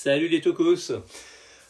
Salut les tocos!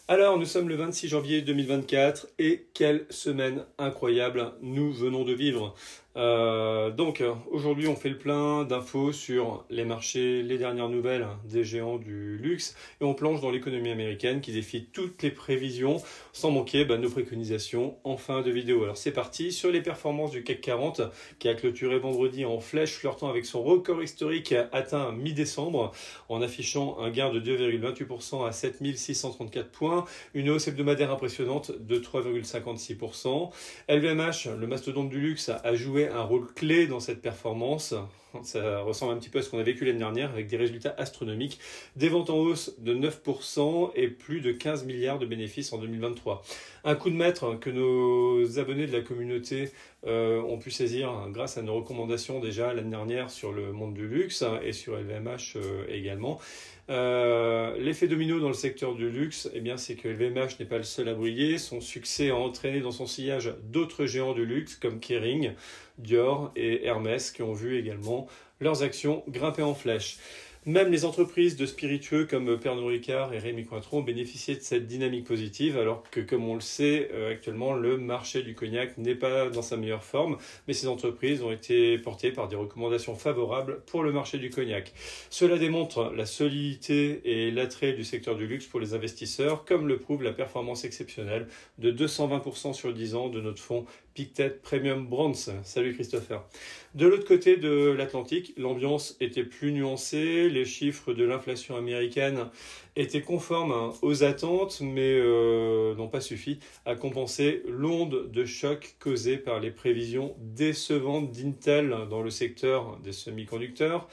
Alors, nous sommes le 26 janvier 2024 et quelle semaine incroyable nous venons de vivre. Aujourd'hui, on fait le plein d'infos sur les marchés, les dernières nouvelles des géants du luxe et on plonge dans l'économie américaine qui défie toutes les prévisions sans manquer nos préconisations en fin de vidéo. Alors, c'est parti sur les performances du CAC 40 qui a clôturé vendredi en flèche flirtant avec son record historique atteint mi-décembre en affichant un gain de 2,28% à 7634 points, une hausse hebdomadaire impressionnante de 3,56%. LVMH, le mastodonte du luxe, a joué un rôle clé dans cette performance. Ça ressemble un petit peu à ce qu'on a vécu l'année dernière avec des résultats astronomiques, des ventes en hausse de 9% et plus de 15 milliards de bénéfices en 2023. Un coup de maître que nos abonnés de la communauté ont pu saisir grâce à nos recommandations déjà l'année dernière sur le monde du luxe et sur LVMH également. L'effet domino dans le secteur du luxe, c'est que LVMH n'est pas le seul à briller. Son succès a entraîné dans son sillage d'autres géants du luxe comme Kering, Dior et Hermès qui ont vu également leurs actions grimper en flèche. Même les entreprises de spiritueux comme Pernod Ricard et Rémy Cointreau ont bénéficié de cette dynamique positive, alors que, comme on le sait, actuellement, le marché du cognac n'est pas dans sa meilleure forme, mais ces entreprises ont été portées par des recommandations favorables pour le marché du cognac. Cela démontre la solidité et l'attrait du secteur du luxe pour les investisseurs, comme le prouve la performance exceptionnelle de 220% sur 10 ans de notre fonds Pictet Premium Brands. Salut Christopher. De l'autre côté de l'Atlantique, l'ambiance était plus nuancée. Les chiffres de l'inflation américaine étaient conformes aux attentes, mais n'ont pas suffi à compenser l'onde de choc causée par les prévisions décevantes d'Intel dans le secteur des semi-conducteurs.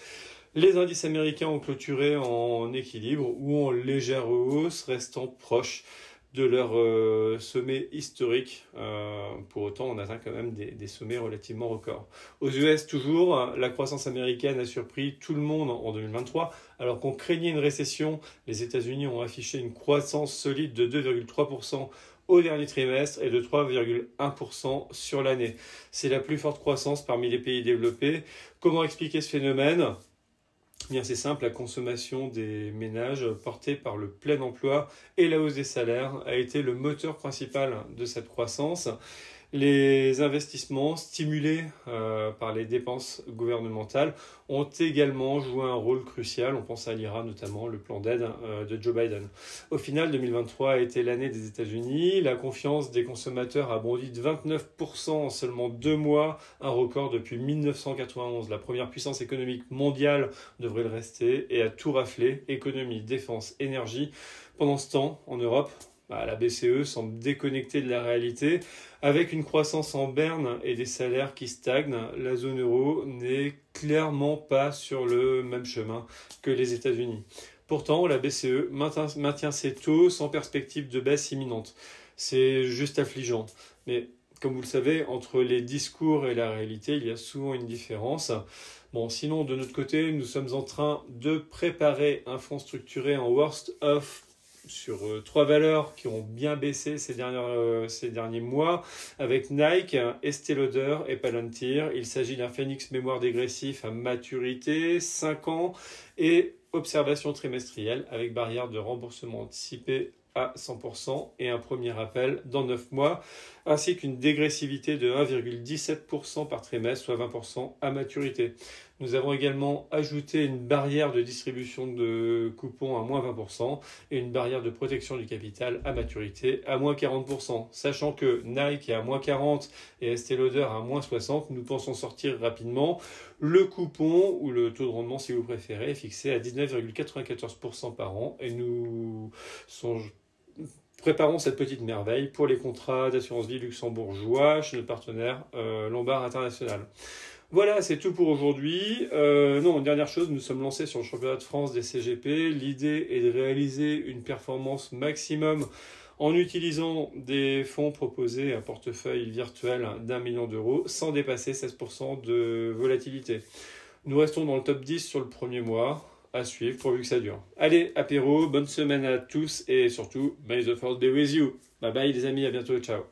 Les indices américains ont clôturé en équilibre ou en légère hausse, restant proches de leur sommet historique. Pour autant, on atteint quand même des sommets relativement records. Aux US, toujours, la croissance américaine a surpris tout le monde en 2023. Alors qu'on craignait une récession, les États-Unis ont affiché une croissance solide de 2,3% au dernier trimestre et de 3,1% sur l'année. C'est la plus forte croissance parmi les pays développés. Comment expliquer ce phénomène ? Bien, c'est simple, la consommation des ménages portée par le plein emploi et la hausse des salaires a été le moteur principal de cette croissance. Les investissements stimulés par les dépenses gouvernementales ont également joué un rôle crucial. On pense à l'IRA notamment, le plan d'aide de Joe Biden. Au final, 2023 a été l'année des États-Unis. La confiance des consommateurs a bondi de 29% en seulement 2 mois, un record depuis 1991. La première puissance économique mondiale devrait le rester et a tout raflé, économie, défense, énergie. Pendant ce temps, en Europe, la BCE semble déconnectée de la réalité. Avec une croissance en berne et des salaires qui stagnent, la zone euro n'est clairement pas sur le même chemin que les États-Unis. Pourtant, la BCE maintient ses taux sans perspective de baisse imminente. C'est juste affligeant. Mais comme vous le savez, entre les discours et la réalité, il y a souvent une différence. Sinon, de notre côté, nous sommes en train de préparer un fonds structuré en worst of sur 3 valeurs qui ont bien baissé ces derniers mois avec Nike, Estée Lauder et Palantir. Il s'agit d'un Phoenix mémoire dégressif à maturité, 5 ans et observation trimestrielle avec barrière de remboursement anticipé à 100% et un premier appel dans 9 mois, ainsi qu'une dégressivité de 1,17% par trimestre, soit 20% à maturité. Nous avons également ajouté une barrière de distribution de coupons à moins 20% et une barrière de protection du capital à maturité à moins 40%. Sachant que Nike est à moins 40 et Estée Lauder à moins 60, nous pensons sortir rapidement. Le coupon, ou le taux de rendement si vous préférez, est fixé à 19,94% par an et nous préparons cette petite merveille pour les contrats d'assurance vie luxembourgeois chez notre partenaire Lombard International. Voilà, c'est tout pour aujourd'hui. Dernière chose, nous sommes lancés sur le championnat de France des CGP. L'idée est de réaliser une performance maximum en utilisant des fonds proposés à portefeuille virtuel d'1 million d'euros sans dépasser 16% de volatilité. Nous restons dans le top 10 sur le premier mois. À suivre pourvu que ça dure. Allez, apéro, bonne semaine à tous et surtout, may the force be with you. Bye bye les amis, à bientôt, ciao.